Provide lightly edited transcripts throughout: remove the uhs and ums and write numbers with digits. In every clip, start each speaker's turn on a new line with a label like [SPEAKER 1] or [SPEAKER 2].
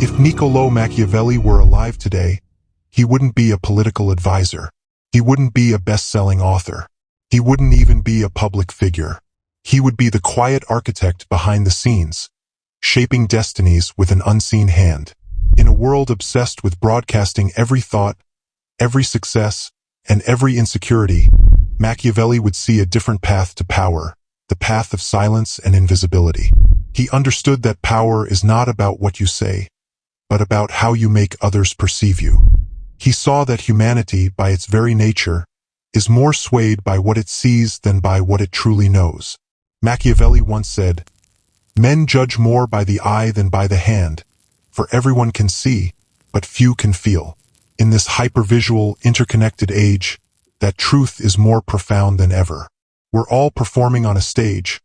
[SPEAKER 1] If Niccolò Machiavelli were alive today, he wouldn't be a political advisor. He wouldn't be a best-selling author. He wouldn't even be a public figure. He would be the quiet architect behind the scenes, shaping destinies with an unseen hand. In a world obsessed with broadcasting every thought, every success, and every insecurity, Machiavelli would see a different path to power, the path of silence and invisibility. He understood that power is not about what you say, but about how you make others perceive you. He saw that humanity, by its very nature, is more swayed by what it sees than by what it truly knows. Machiavelli once said, "Men judge more by the eye than by the hand, for everyone can see, but few can feel." In this hypervisual, interconnected age, that truth is more profound than ever. We're all performing on a stage,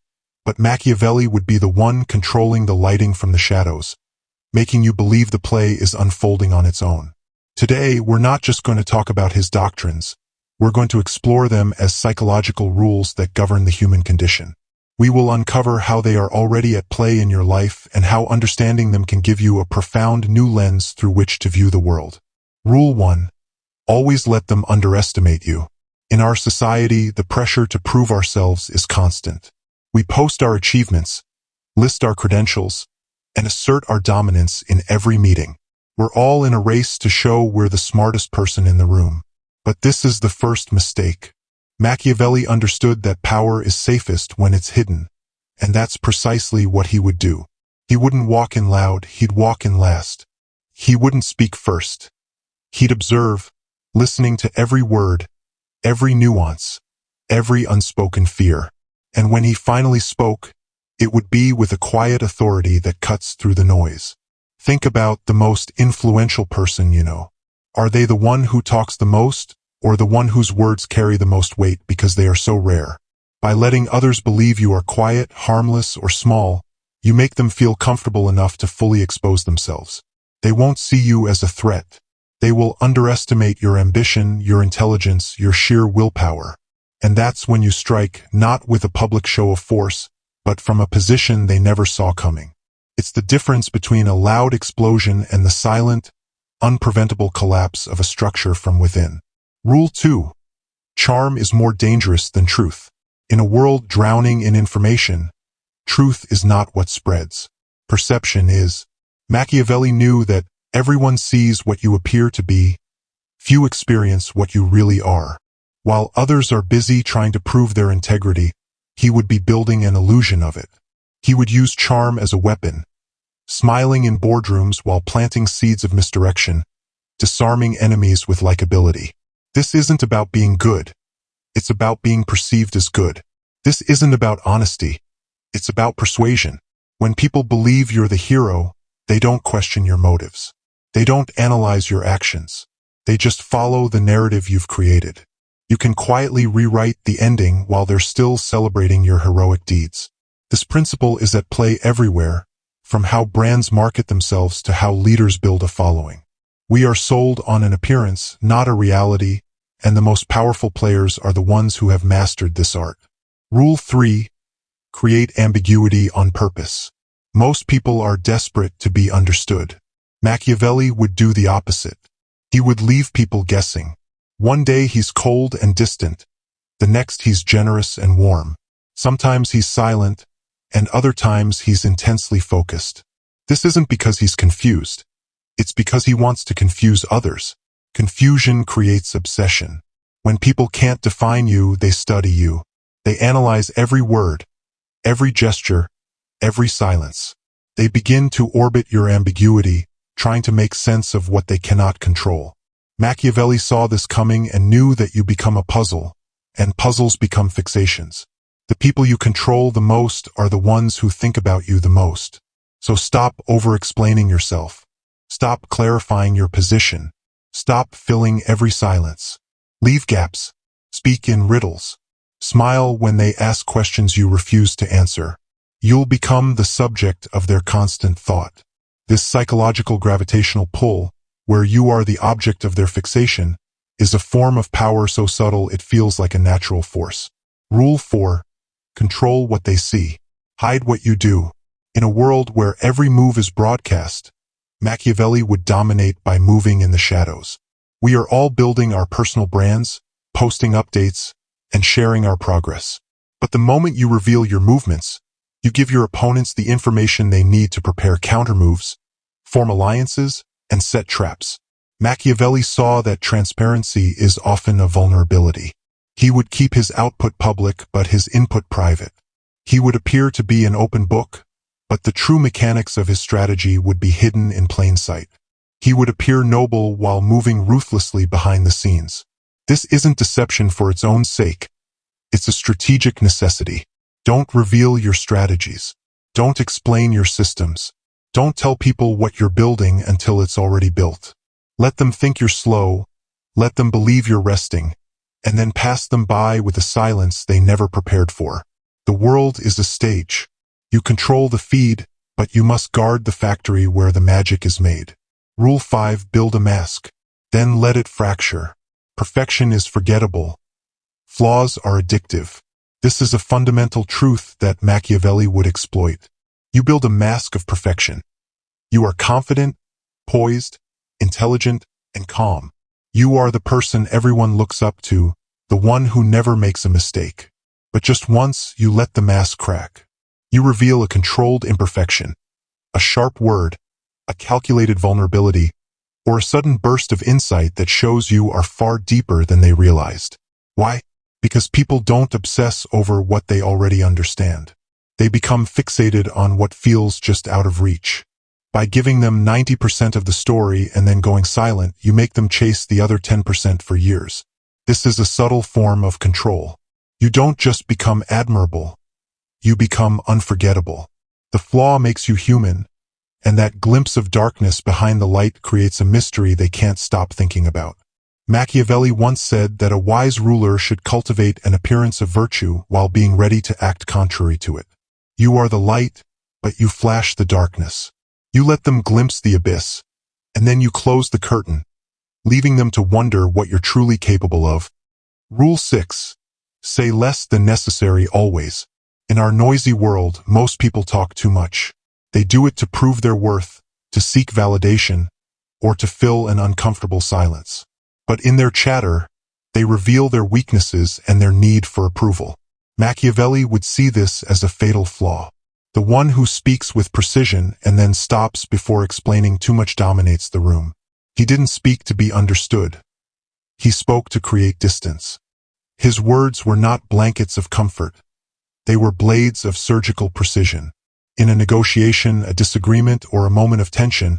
[SPEAKER 1] but Machiavelli would be the one controlling the lighting from the shadows, making you believe the play is unfolding on its own. Today, we're not just going to talk about his doctrines. We're going to explore them as psychological rules that govern the human condition. We will uncover how they are already at play in your life and how understanding them can give you a profound new lens through which to view the world. Rule 1. Always let them underestimate you. In our society, the pressure to prove ourselves is constant. We post our achievements, list our credentials, and assert our dominance in every meeting. We're all in a race to show we're the smartest person in the room. But this is the first mistake. Machiavelli understood that power is safest when it's hidden, and that's precisely what he would do. He wouldn't walk in loud, he'd walk in last. He wouldn't speak first. He'd observe, listening to every word, every nuance, every unspoken fear. And when he finally spoke, it would be with a quiet authority that cuts through the noise. Think about the most influential person you know. Are they the one who talks the most, or the one whose words carry the most weight because they are so rare? By letting others believe you are quiet, harmless, or small, you make them feel comfortable enough to fully expose themselves. They won't see you as a threat. They will underestimate your ambition, your intelligence, your sheer willpower. And that's when you strike, not with a public show of force, but from a position they never saw coming. It's the difference between a loud explosion and the silent, unpreventable collapse of a structure from within. Rule 2. Charm is more dangerous than truth. In a world drowning in information, truth is not what spreads. Perception is. Machiavelli knew that everyone sees what you appear to be. Few experience what you really are. While others are busy trying to prove their integrity, he would be building an illusion of it. He would use charm as a weapon, smiling in boardrooms while planting seeds of misdirection, disarming enemies with likability. This isn't about being good. It's about being perceived as good. This isn't about honesty. It's about persuasion. When people believe you're the hero, they don't question your motives. They don't analyze your actions. They just follow the narrative you've created. You can quietly rewrite the ending while they're still celebrating your heroic deeds. This principle is at play everywhere, from how brands market themselves to how leaders build a following. We are sold on an appearance, not a reality, and the most powerful players are the ones who have mastered this art. Rule 3. Create ambiguity on purpose. Most people are desperate to be understood. Machiavelli would do the opposite. He would leave people guessing. One day he's cold and distant. The next he's generous and warm. Sometimes he's silent, and other times he's intensely focused. This isn't because he's confused. It's because he wants to confuse others. Confusion creates obsession. When people can't define you, they study you. They analyze every word, every gesture, every silence. They begin to orbit your ambiguity, trying to make sense of what they cannot control. Machiavelli saw this coming and knew that you become a puzzle, and puzzles become fixations. The people you control the most are the ones who think about you the most. So stop over-explaining yourself. Stop clarifying your position. Stop filling every silence. Leave gaps. Speak in riddles. Smile when they ask questions you refuse to answer. You'll become the subject of their constant thought. This psychological gravitational pull, where you are the object of their fixation, is a form of power so subtle it feels like a natural force. Rule 4. Control what they see. Hide what you do. In a world where every move is broadcast, Machiavelli would dominate by moving in the shadows. We are all building our personal brands, posting updates, and sharing our progress. But the moment you reveal your movements, you give your opponents the information they need to prepare countermoves, form alliances, and set traps. Machiavelli saw that transparency is often a vulnerability. He would keep his output public but his input private. He would appear to be an open book, but the true mechanics of his strategy would be hidden in plain sight. He would appear noble while moving ruthlessly behind the scenes. This isn't deception for its own sake. It's a strategic necessity. Don't reveal your strategies. Don't explain your systems. Don't tell people what you're building until it's already built. Let them think you're slow, let them believe you're resting, and then pass them by with a silence they never prepared for. The world is a stage. You control the feed, but you must guard the factory where the magic is made. Rule 5: build a mask. Then let it fracture. Perfection is forgettable. Flaws are addictive. This is a fundamental truth that Machiavelli would exploit. You build a mask of perfection. You are confident, poised, intelligent, and calm. You are the person everyone looks up to, the one who never makes a mistake. But just once you let the mask crack, you reveal a controlled imperfection, a sharp word, a calculated vulnerability, or a sudden burst of insight that shows you are far deeper than they realized. Why? Because people don't obsess over what they already understand. They become fixated on what feels just out of reach. By giving them 90% of the story and then going silent, you make them chase the other 10% for years. This is a subtle form of control. You don't just become admirable. You become unforgettable. The flaw makes you human, and that glimpse of darkness behind the light creates a mystery they can't stop thinking about. Machiavelli once said that a wise ruler should cultivate an appearance of virtue while being ready to act contrary to it. You are the light, but you flash the darkness. You let them glimpse the abyss, and then you close the curtain, leaving them to wonder what you're truly capable of. Rule 6. Say less than necessary always. In our noisy world, most people talk too much. They do it to prove their worth, to seek validation, or to fill an uncomfortable silence. But in their chatter, they reveal their weaknesses and their need for approval. Machiavelli would see this as a fatal flaw. The one who speaks with precision and then stops before explaining too much dominates the room. He didn't speak to be understood. He spoke to create distance. His words were not blankets of comfort. They were blades of surgical precision. In a negotiation, a disagreement, or a moment of tension,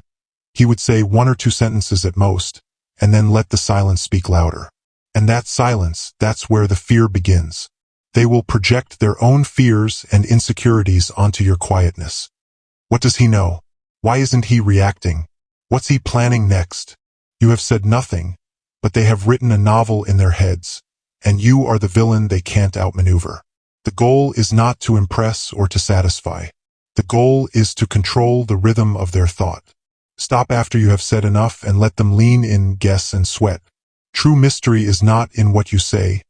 [SPEAKER 1] he would say 1 or 2 sentences at most, and then let the silence speak louder. And that silence, that's where the fear begins. They will project their own fears and insecurities onto your quietness. What does he know? Why isn't he reacting? What's he planning next? You have said nothing, but they have written a novel in their heads, and you are the villain they can't outmaneuver. The goal is not to impress or to satisfy. The goal is to control the rhythm of their thought. Stop after you have said enough and let them lean in, guess, and sweat. True mystery is not in what you say,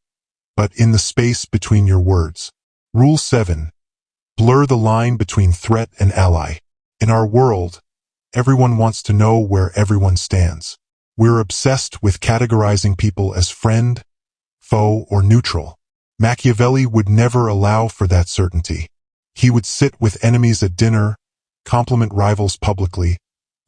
[SPEAKER 1] but in the space between your words. Rule 7. Blur the line between threat and ally. In our world, everyone wants to know where everyone stands. We're obsessed with categorizing people as friend, foe, or neutral. Machiavelli would never allow for that certainty. He would sit with enemies at dinner, compliment rivals publicly,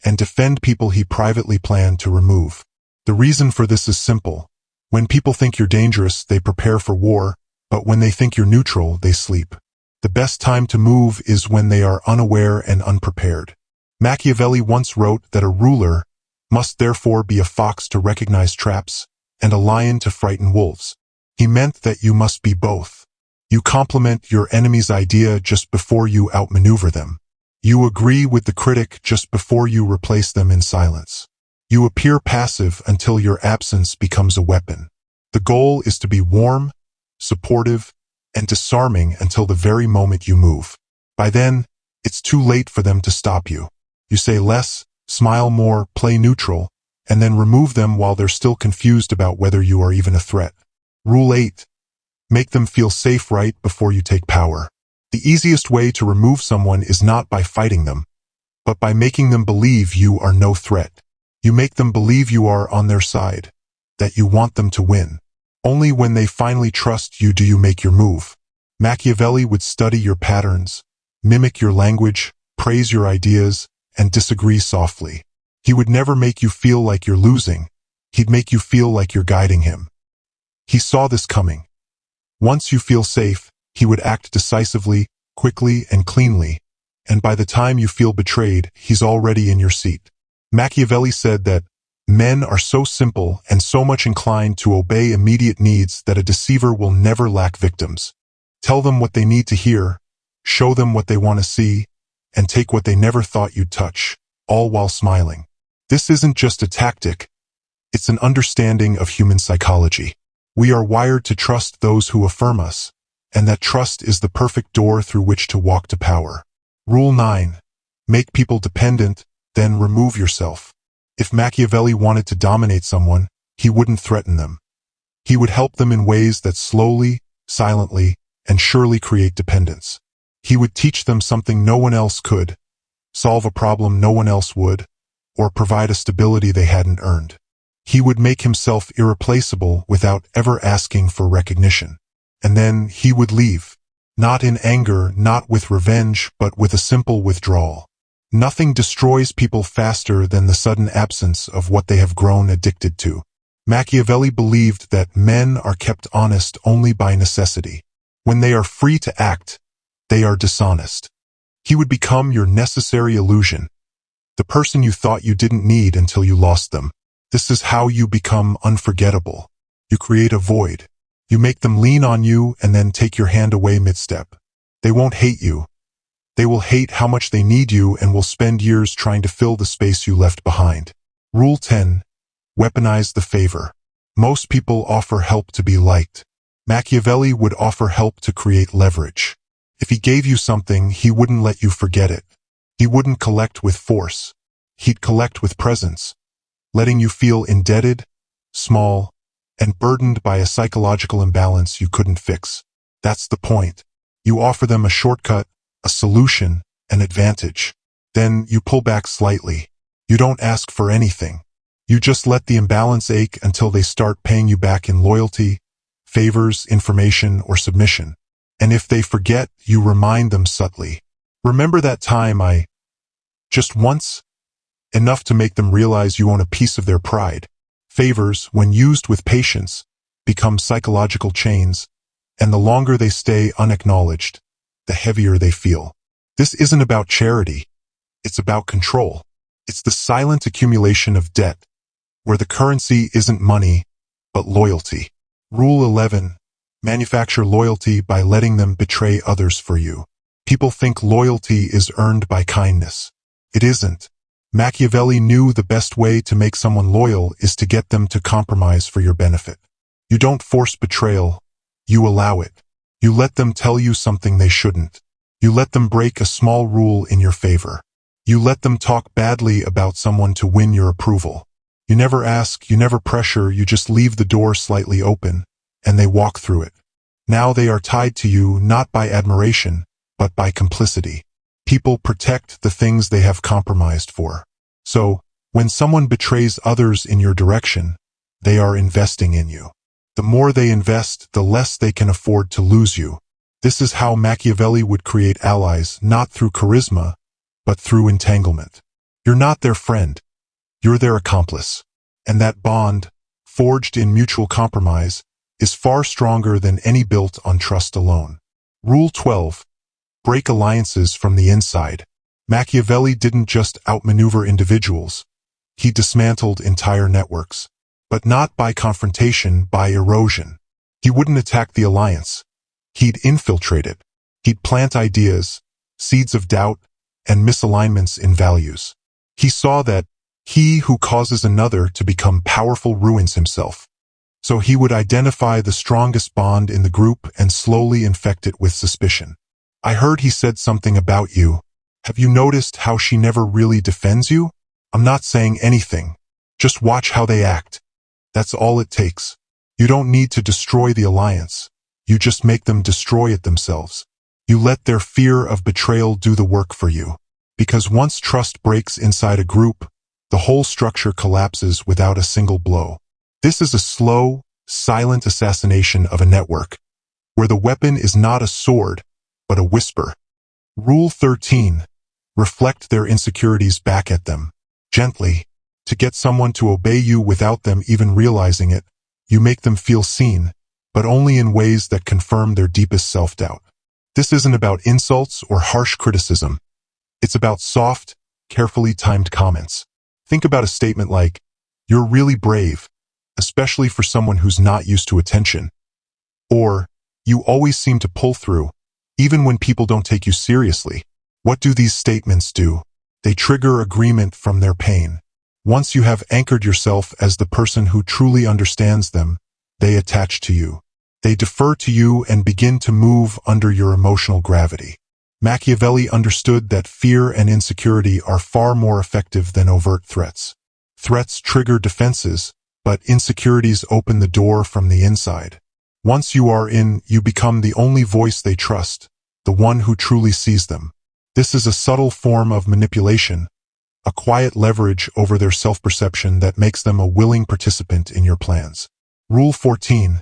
[SPEAKER 1] and defend people he privately planned to remove. The reason for this is simple. When people think you're dangerous, they prepare for war, but when they think you're neutral, they sleep. The best time to move is when they are unaware and unprepared. Machiavelli once wrote that a ruler must therefore be a fox to recognize traps and a lion to frighten wolves. He meant that you must be both. You compliment your enemy's idea just before you outmaneuver them. You agree with the critic just before you replace them in silence. You appear passive until your absence becomes a weapon. The goal is to be warm, supportive, and disarming until the very moment you move. By then, it's too late for them to stop you. You say less, smile more, play neutral, and then remove them while they're still confused about whether you are even a threat. Rule 8. Make them feel safe right before you take power. The easiest way to remove someone is not by fighting them, but by making them believe you are no threat. You make them believe you are on their side, that you want them to win. Only when they finally trust you do you make your move. Machiavelli would study your patterns, mimic your language, praise your ideas, and disagree softly. He would never make you feel like you're losing. He'd make you feel like you're guiding him. He saw this coming. Once you feel safe, he would act decisively, quickly, and cleanly, and by the time you feel betrayed, he's already in your seat. Machiavelli said that men are so simple and so much inclined to obey immediate needs that a deceiver will never lack victims. Tell them what they need to hear, show them what they want to see, and take what they never thought you'd touch, all while smiling. This isn't just a tactic, it's an understanding of human psychology. We are wired to trust those who affirm us, and that trust is the perfect door through which to walk to power. Rule 9. Make people dependent, then remove yourself. If Machiavelli wanted to dominate someone, he wouldn't threaten them. He would help them in ways that slowly, silently, and surely create dependence. He would teach them something no one else could, solve a problem no one else would, or provide a stability they hadn't earned. He would make himself irreplaceable without ever asking for recognition. And then he would leave. Not in anger, not with revenge, but with a simple withdrawal. Nothing destroys people faster than the sudden absence of what they have grown addicted to. Machiavelli believed that men are kept honest only by necessity. When they are free to act, they are dishonest. He would become your necessary illusion, the person you thought you didn't need until you lost them. This is how you become unforgettable. You create a void. You make them lean on you and then take your hand away mid-step. They won't hate you. They will hate how much they need you and will spend years trying to fill the space you left behind. Rule 10. Weaponize the favor. Most people offer help to be liked. Machiavelli would offer help to create leverage. If he gave you something, he wouldn't let you forget it. He wouldn't collect with force. He'd collect with presence, letting you feel indebted, small, and burdened by a psychological imbalance you couldn't fix. That's the point. You offer them a shortcut, a solution, an advantage. Then you pull back slightly. You don't ask for anything. You just let the imbalance ache until they start paying you back in loyalty, favors, information, or submission. And if they forget, you remind them subtly. Remember that time just once? Enough to make them realize you own a piece of their pride. Favors, when used with patience, become psychological chains, and the longer they stay unacknowledged, the heavier they feel. This isn't about charity. It's about control. It's the silent accumulation of debt, where the currency isn't money, but loyalty. Rule 11. Manufacture loyalty by letting them betray others for you. People think loyalty is earned by kindness. It isn't. Machiavelli knew the best way to make someone loyal is to get them to compromise for your benefit. You don't force betrayal. You allow it. You let them tell you something they shouldn't. You let them break a small rule in your favor. You let them talk badly about someone to win your approval. You never ask, you never pressure, you just leave the door slightly open, and they walk through it. Now they are tied to you not by admiration, but by complicity. People protect the things they have compromised for. So, when someone betrays others in your direction, they are investing in you. The more they invest, the less they can afford to lose you. This is how Machiavelli would create allies, not through charisma, but through entanglement. You're not their friend. You're their accomplice. And that bond, forged in mutual compromise, is far stronger than any built on trust alone. Rule 12. Break alliances from the inside. Machiavelli didn't just outmaneuver individuals. He dismantled entire networks. But not by confrontation, by erosion. He wouldn't attack the alliance. He'd infiltrate it. He'd plant ideas, seeds of doubt, and misalignments in values. He saw that he who causes another to become powerful ruins himself. So he would identify the strongest bond in the group and slowly infect it with suspicion. I heard he said something about you. Have you noticed how she never really defends you? I'm not saying anything. Just watch how they act. That's all it takes. You don't need to destroy the alliance. You just make them destroy it themselves. You let their fear of betrayal do the work for you. Because once trust breaks inside a group, the whole structure collapses without a single blow. This is a slow, silent assassination of a network, where the weapon is not a sword, but a whisper. Rule 13. Reflect their insecurities back at them, gently. To get someone to obey you without them even realizing it, you make them feel seen, but only in ways that confirm their deepest self-doubt. This isn't about insults or harsh criticism. It's about soft, carefully timed comments. Think about a statement like, "You're really brave," especially for someone who's not used to attention. Or, "You always seem to pull through, even when people don't take you seriously." What do these statements do? They trigger agreement from their pain. Once you have anchored yourself as the person who truly understands them, they attach to you. They defer to you and begin to move under your emotional gravity. Machiavelli understood that fear and insecurity are far more effective than overt threats. Threats trigger defenses, but insecurities open the door from the inside. Once you are in, you become the only voice they trust, the one who truly sees them. This is a subtle form of manipulation, a quiet leverage over their self-perception that makes them a willing participant in your plans. Rule 14.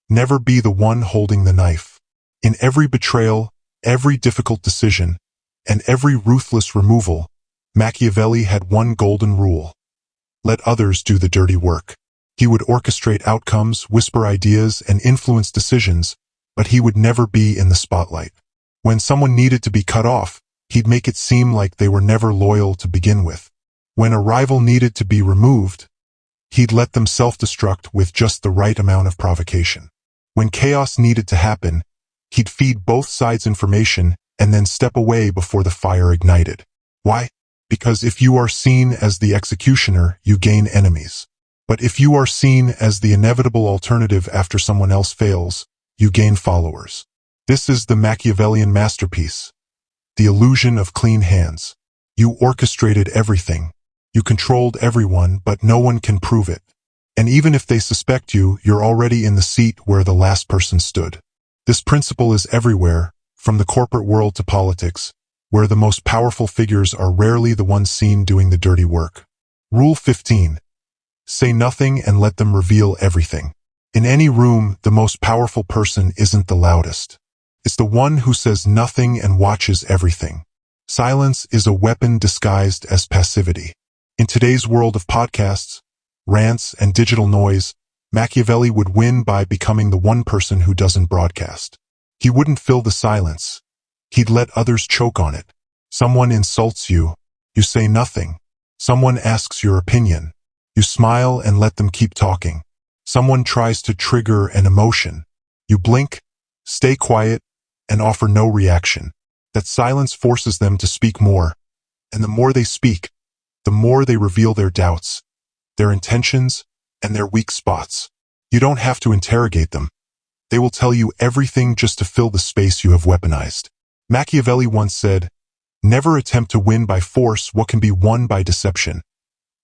[SPEAKER 1] Never be the one holding the knife. In every betrayal, every difficult decision, and every ruthless removal, Machiavelli had one golden rule. Let others do the dirty work. He would orchestrate outcomes, whisper ideas, and influence decisions, but he would never be in the spotlight. When someone needed to be cut off, he'd make it seem like they were never loyal to begin with. When a rival needed to be removed, he'd let them self-destruct with just the right amount of provocation. When chaos needed to happen, he'd feed both sides information and then step away before the fire ignited. Why? Because if you are seen as the executioner, you gain enemies. But if you are seen as the inevitable alternative after someone else fails, you gain followers. This is the Machiavellian masterpiece. The illusion of clean hands. You orchestrated everything. You controlled everyone, but no one can prove it. And even if they suspect you, you're already in the seat where the last person stood. This principle is everywhere, from the corporate world to politics, where the most powerful figures are rarely the ones seen doing the dirty work. Rule 15. Say nothing and let them reveal everything. In any room, the most powerful person isn't the loudest. It's the one who says nothing and watches everything. Silence is a weapon disguised as passivity. In today's world of podcasts, rants, and digital noise, Machiavelli would win by becoming the one person who doesn't broadcast. He wouldn't fill the silence. He'd let others choke on it. Someone insults you. You say nothing. Someone asks your opinion. You smile and let them keep talking. Someone tries to trigger an emotion. You blink, stay quiet, and offer no reaction. That silence forces them to speak more. And the more they speak, the more they reveal their doubts, their intentions, and their weak spots. You don't have to interrogate them. They will tell you everything just to fill the space you have weaponized. Machiavelli once said, "Never attempt to win by force what can be won by deception."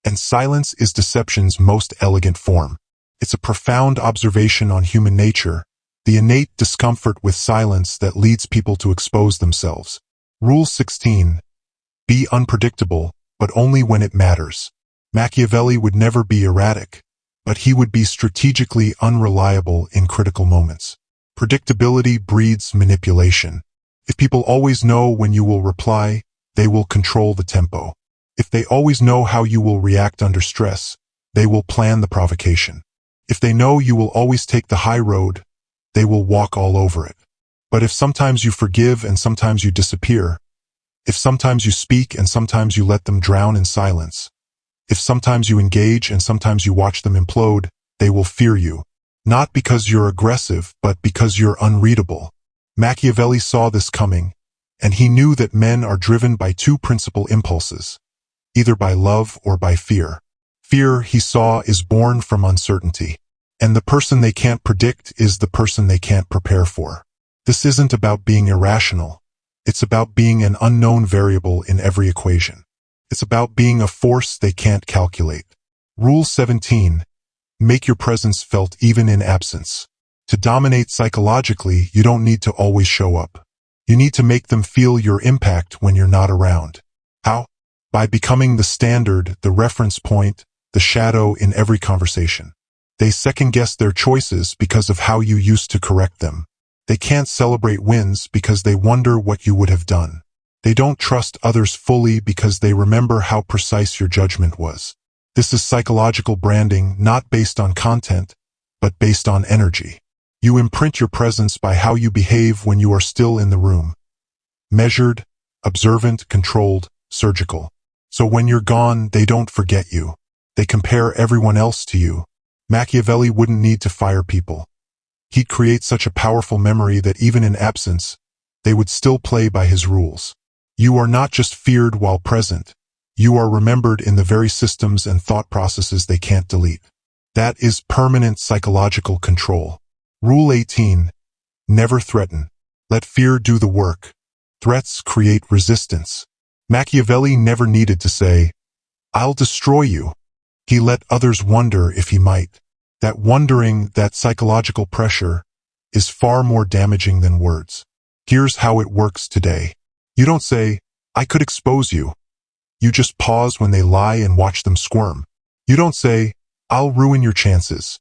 [SPEAKER 1] And silence is deception's most elegant form. It's a profound observation on human nature, the innate discomfort with silence that leads people to expose themselves. Rule 16. Be unpredictable, but only when it matters. Machiavelli would never be erratic, but he would be strategically unreliable in critical moments. Predictability breeds manipulation. If people always know when you will reply, they will control the tempo. If they always know how you will react under stress, they will plan the provocation. If they know you will always take the high road, they will walk all over it. But if sometimes you forgive and sometimes you disappear, if sometimes you speak and sometimes you let them drown in silence, if sometimes you engage and sometimes you watch them implode, they will fear you. Not because you're aggressive, but because you're unreadable. Machiavelli saw this coming, and he knew that men are driven by two principal impulses, either by love or by fear. Fear, he saw, is born from uncertainty. And the person they can't predict is the person they can't prepare for. This isn't about being irrational. It's about being an unknown variable in every equation. It's about being a force they can't calculate. Rule 17. Make your presence felt even in absence. To dominate psychologically, you don't need to always show up. You need to make them feel your impact when you're not around. by becoming the standard, the reference point, the shadow in every conversation. They second-guess their choices because of how you used to correct them. They can't celebrate wins because they wonder what you would have done. They don't trust others fully because they remember how precise your judgment was. This is psychological branding, not based on content, but based on energy. You imprint your presence by how you behave when you are still in the room. Measured, observant, controlled, surgical. So when you're gone, they don't forget you. They compare everyone else to you. Machiavelli wouldn't need to fire people. He'd create such a powerful memory that even in absence, they would still play by his rules. You are not just feared while present. You are remembered in the very systems and thought processes they can't delete. That is permanent psychological control. Rule 18. Never threaten. Let fear do the work. Threats create resistance. Machiavelli never needed to say, "I'll destroy you." He let others wonder if he might. That wondering, that psychological pressure, is far more damaging than words. Here's how it works today. You don't say, "I could expose you." You just pause when they lie and watch them squirm. You don't say, "I'll ruin your chances."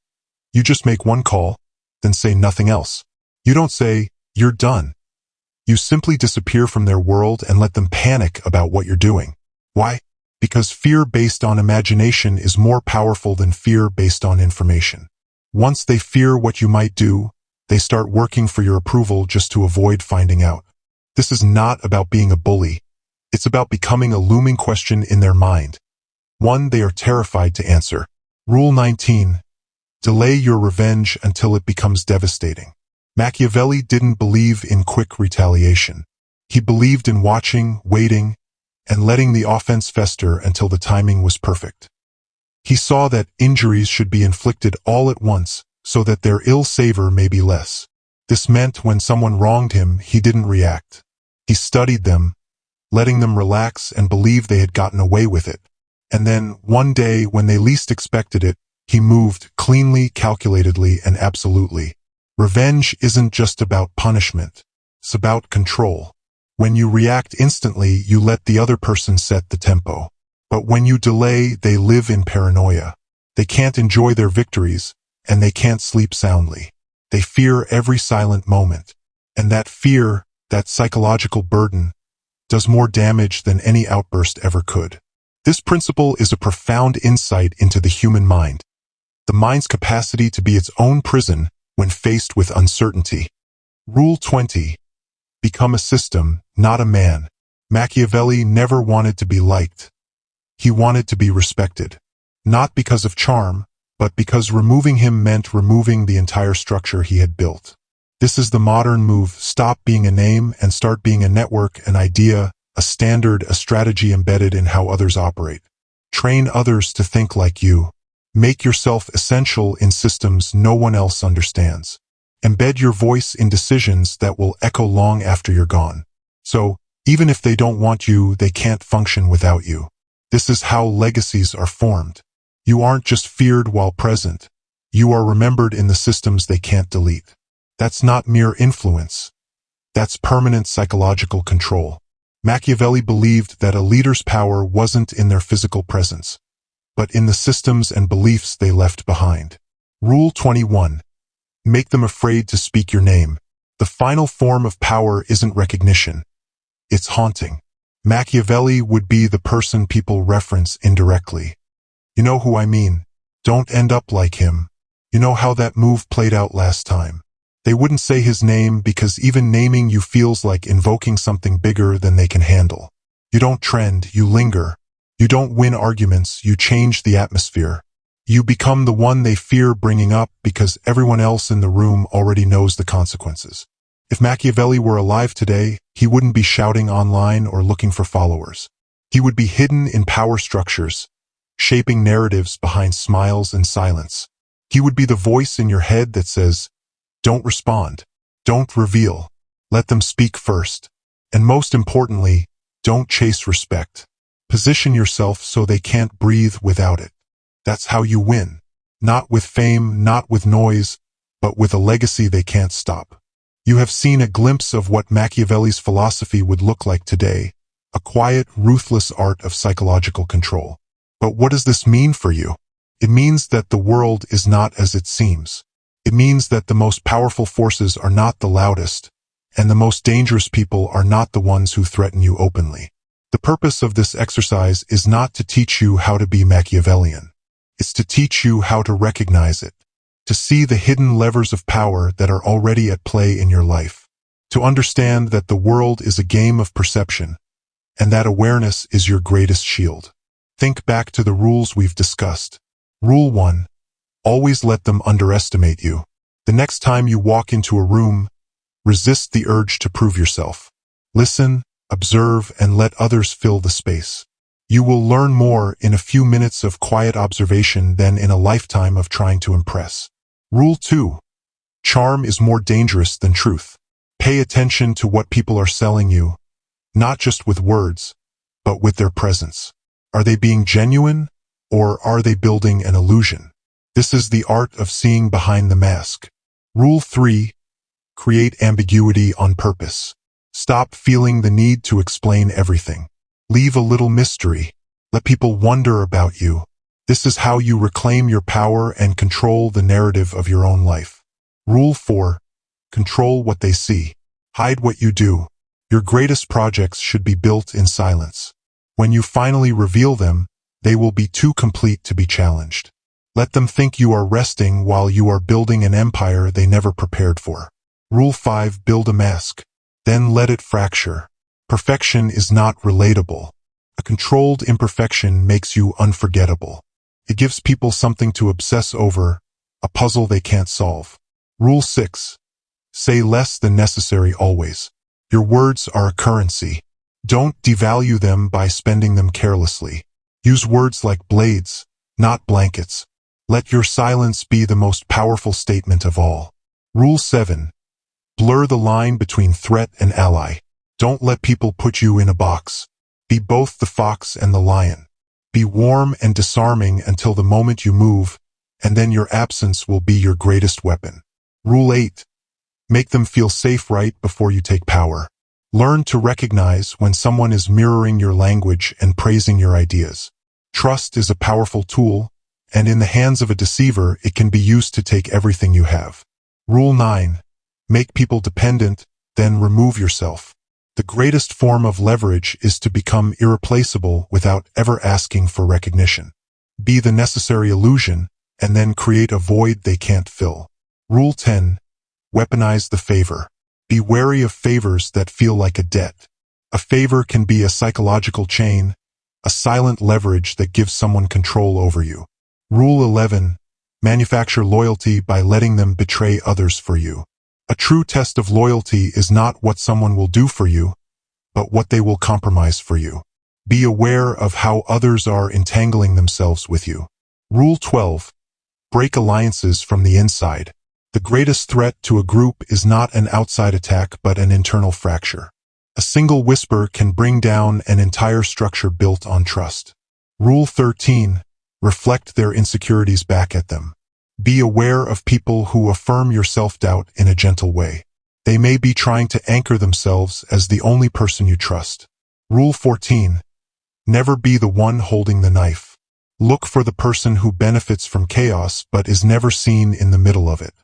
[SPEAKER 1] You just make one call, then say nothing else. You don't say, "You're done." You simply disappear from their world and let them panic about what you're doing. Why? Because fear based on imagination is more powerful than fear based on information. Once they fear what you might do, they start working for your approval just to avoid finding out. This is not about being a bully. It's about becoming a looming question in their mind. One they are terrified to answer. Rule 19. Delay your revenge until it becomes devastating. Machiavelli didn't believe in quick retaliation. He believed in watching, waiting, and letting the offense fester until the timing was perfect. He saw that injuries should be inflicted all at once so that their ill savor may be less. This meant when someone wronged him, he didn't react. He studied them, letting them relax and believe they had gotten away with it. And then, one day, when they least expected it, he moved cleanly, calculatedly, and absolutely. Revenge isn't just about punishment. It's about control. When you react instantly, you let the other person set the tempo. But when you delay, they live in paranoia. They can't enjoy their victories, and they can't sleep soundly. They fear every silent moment. And that fear, that psychological burden, does more damage than any outburst ever could. This principle is a profound insight into the human mind. The mind's capacity to be its own prison when faced with uncertainty. Rule 20. Become a system, not a man. Machiavelli never wanted to be liked. He wanted to be respected. Not because of charm, but because removing him meant removing the entire structure he had built. This is the modern move. Stop being a name and start being a network, an idea, a standard, a strategy embedded in how others operate. Train others to think like you. Make yourself essential in systems no one else understands. Embed your voice in decisions that will echo long after you're gone. So, even if they don't want you, they can't function without you. This is how legacies are formed. You aren't just feared while present. You are remembered in the systems they can't delete. That's not mere influence. That's permanent psychological control. Machiavelli believed that a leader's power wasn't in their physical presence, but in the systems and beliefs they left behind. Rule 21. Make them afraid to speak your name. The final form of power isn't recognition. It's haunting. Machiavelli would be the person people reference indirectly. You know who I mean. Don't end up like him. You know how that move played out last time. They wouldn't say his name because even naming you feels like invoking something bigger than they can handle. You don't trend, you linger. You don't win arguments, you change the atmosphere. You become the one they fear bringing up because everyone else in the room already knows the consequences. If Machiavelli were alive today, he wouldn't be shouting online or looking for followers. He would be hidden in power structures, shaping narratives behind smiles and silence. He would be the voice in your head that says, "Don't respond. Don't reveal. Let them speak first. And most importantly, don't chase respect. Position yourself so they can't breathe without it. That's how you win. Not with fame, not with noise, but with a legacy they can't stop." You have seen a glimpse of what Machiavelli's philosophy would look like today, a quiet, ruthless art of psychological control. But what does this mean for you? It means that the world is not as it seems. It means that the most powerful forces are not the loudest, and the most dangerous people are not the ones who threaten you openly. The purpose of this exercise is not to teach you how to be Machiavellian. It's to teach you how to recognize it, to see the hidden levers of power that are already at play in your life, to understand that the world is a game of perception, and that awareness is your greatest shield. Think back to the rules we've discussed. Rule 1. Always let them underestimate you. The next time you walk into a room, resist the urge to prove yourself. Listen, observe, and let others fill the space. You will learn more in a few minutes of quiet observation than in a lifetime of trying to impress. Rule 2. Charm is more dangerous than truth. Pay attention to what people are selling you, not just with words, but with their presence. Are they being genuine, or are they building an illusion? This is the art of seeing behind the mask. Rule 3. Create ambiguity on purpose. Stop feeling the need to explain everything. Leave a little mystery. Let people wonder about you. This is how you reclaim your power and control the narrative of your own life. Rule 4. Control what they see. Hide what you do. Your greatest projects should be built in silence. When you finally reveal them, they will be too complete to be challenged. Let them think you are resting while you are building an empire they never prepared for. Rule 5. Build a mask. Then let it fracture. Perfection is not relatable. A controlled imperfection makes you unforgettable. It gives people something to obsess over, a puzzle they can't solve. Rule 6. Say less than necessary always. Your words are a currency. Don't devalue them by spending them carelessly. Use words like blades, not blankets. Let your silence be the most powerful statement of all. Rule 7. Blur the line between threat and ally. Don't let people put you in a box. Be both the fox and the lion. Be warm and disarming until the moment you move, and then your absence will be your greatest weapon. Rule 8. Make them feel safe right before you take power. Learn to recognize when someone is mirroring your language and praising your ideas. Trust is a powerful tool, and in the hands of a deceiver, it can be used to take everything you have. Rule 9. Make people dependent, then remove yourself. The greatest form of leverage is to become irreplaceable without ever asking for recognition. Be the necessary illusion, and then create a void they can't fill. Rule 10. Weaponize the favor. Be wary of favors that feel like a debt. A favor can be a psychological chain, a silent leverage that gives someone control over you. Rule 11. Manufacture loyalty by letting them betray others for you. A true test of loyalty is not what someone will do for you, but what they will compromise for you. Be aware of how others are entangling themselves with you. Rule 12. Break alliances from the inside. The greatest threat to a group is not an outside attack but an internal fracture. A single whisper can bring down an entire structure built on trust. Rule 13. Reflect their insecurities back at them. Be aware of people who affirm your self-doubt in a gentle way. They may be trying to anchor themselves as the only person you trust. Rule 14. Never be the one holding the knife. Look for the person who benefits from chaos but is never seen in the middle of it.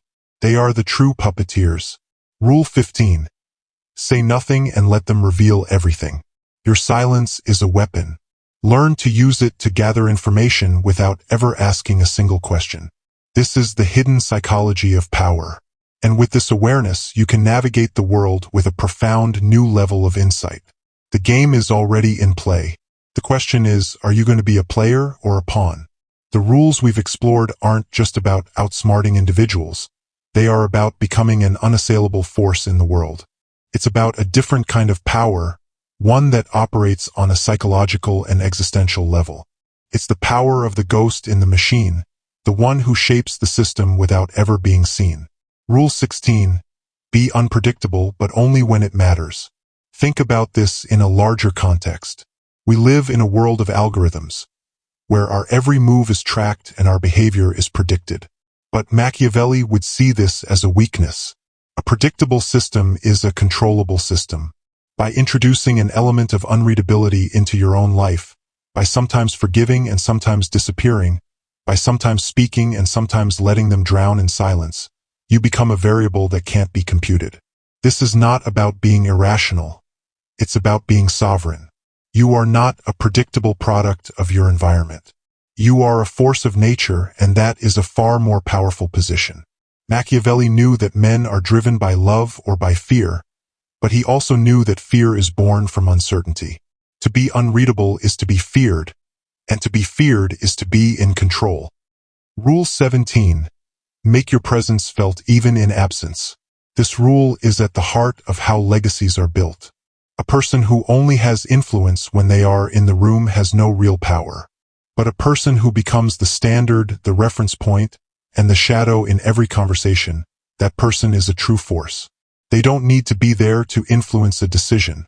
[SPEAKER 1] They are the true puppeteers. Rule 15. Say nothing and let them reveal everything. Your silence is a weapon. Learn to use it to gather information without ever asking a single question. This is the hidden psychology of power. And with this awareness, you can navigate the world with a profound new level of insight. The game is already in play. The question is, are you going to be a player or a pawn? The rules we've explored aren't just about outsmarting individuals. They are about becoming an unassailable force in the world. It's about a different kind of power, one that operates on a psychological and existential level. It's the power of the ghost in the machine, the one who shapes the system without ever being seen. Rule 16. Be unpredictable, but only when it matters. Think about this in a larger context. We live in a world of algorithms, where our every move is tracked and our behavior is predicted. But Machiavelli would see this as a weakness. A predictable system is a controllable system. by introducing an element of unreadability into your own life, by sometimes forgiving and sometimes disappearing, by sometimes speaking and sometimes letting them drown in silence. You become a variable that can't be computed. This is not about being irrational. It's about being sovereign. You are not a predictable product of your environment. You are a force of nature, and that is a far more powerful position. Machiavelli knew that men are driven by love or by fear, but he also knew that fear is born from uncertainty. To be unreadable is to be feared, and to be feared is to be in control. Rule 17. Make your presence felt even in absence. This rule is at the heart of how legacies are built. A person who only has influence when they are in the room has no real power. But a person who becomes the standard, the reference point, and the shadow in every conversation, that person is a true force. They don't need to be there to influence a decision.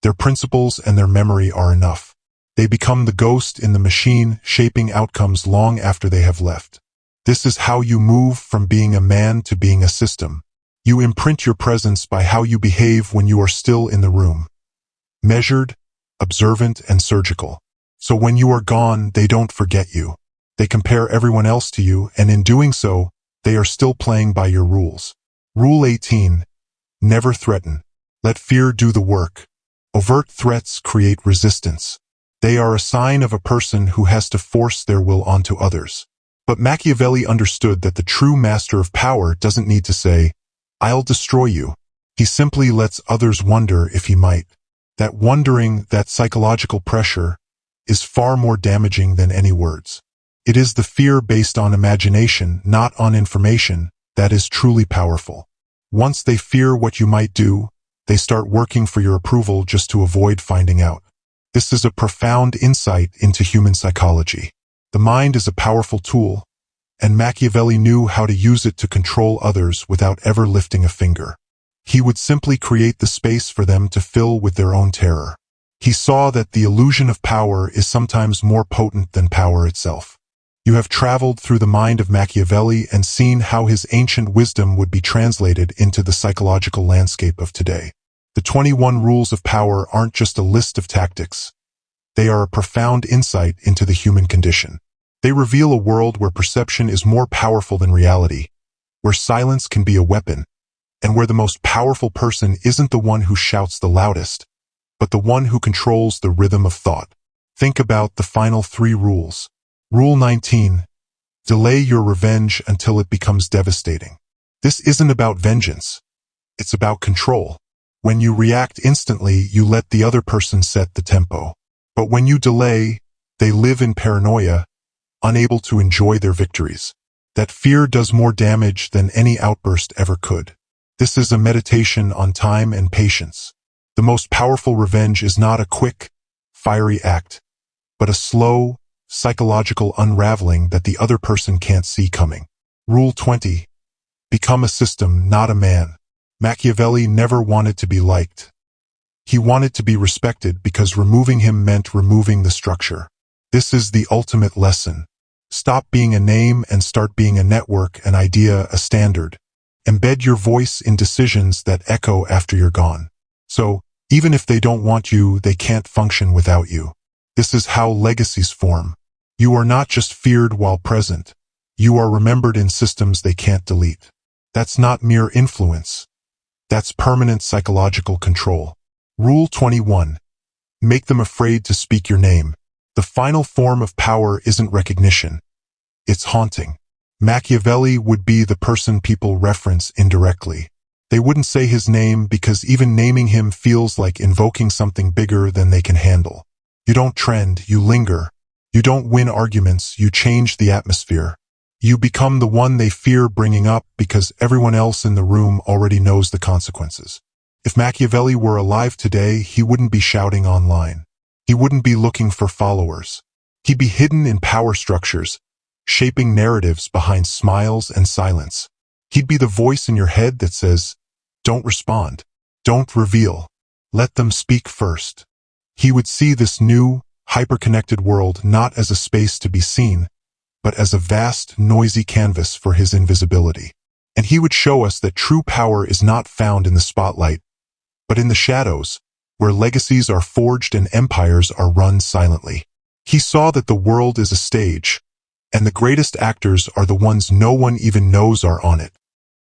[SPEAKER 1] Their principles and their memory are enough. They become the ghost in the machine, shaping outcomes long after they have left. This is how you move from being a man to being a system. You imprint your presence by how you behave when you are still in the room. Measured, observant, and surgical. So when you are gone, they don't forget you. They compare everyone else to you, and in doing so, they are still playing by your rules. Rule 18. Never threaten. Let fear do the work. Overt threats create resistance. They are a sign of a person who has to force their will onto others. But Machiavelli understood that the true master of power doesn't need to say, "I'll destroy you." He simply lets others wonder if he might. That wondering, that psychological pressure, is far more damaging than any words. It is the fear based on imagination, not on information, that is truly powerful. Once they fear what you might do, they start working for your approval just to avoid finding out. This is a profound insight into human psychology. The mind is a powerful tool, and Machiavelli knew how to use it to control others without ever lifting a finger. He would simply create the space for them to fill with their own terror. He saw that the illusion of power is sometimes more potent than power itself. You have traveled through the mind of Machiavelli and seen how his ancient wisdom would be translated into the psychological landscape of today. The 21 rules of power aren't just a list of tactics. They are a profound insight into the human condition. They reveal a world where perception is more powerful than reality, where silence can be a weapon, and where the most powerful person isn't the one who shouts the loudest, but the one who controls the rhythm of thought. Think about the final 3 rules. Rule 19. Delay your revenge until it becomes devastating. This isn't about vengeance. It's about control. When you react instantly, you let the other person set the tempo. But when you delay, they live in paranoia, unable to enjoy their victories. That fear does more damage than any outburst ever could. This is a meditation on time and patience. The most powerful revenge is not a quick, fiery act, but a slow, psychological unraveling that the other person can't see coming. Rule 20. Become a system, not a man. Machiavelli never wanted to be liked. He wanted to be respected because removing him meant removing the structure. This is the ultimate lesson. Stop being a name and start being a network, an idea, a standard. Embed your voice in decisions that echo after you're gone. So, even if they don't want you, they can't function without you. This is how legacies form. You are not just feared while present. You are remembered in systems they can't delete. That's not mere influence. That's permanent psychological control. Rule 21. Make them afraid to speak your name. The final form of power isn't recognition. It's haunting. Machiavelli would be the person people reference indirectly. They wouldn't say his name because even naming him feels like invoking something bigger than they can handle. You don't trend, you linger. You don't win arguments, you change the atmosphere. You become the one they fear bringing up because everyone else in the room already knows the consequences. If Machiavelli were alive today, he wouldn't be shouting online. He wouldn't be looking for followers. He'd be hidden in power structures, shaping narratives behind smiles and silence. He'd be the voice in your head that says, "Don't respond. Don't reveal. Let them speak first." He would see this new, hyper-connected world not as a space to be seen, but as a vast, noisy canvas for his invisibility. And he would show us that true power is not found in the spotlight, but in the shadows, where legacies are forged and empires are run silently. He saw that the world is a stage, and the greatest actors are the ones no one even knows are on it.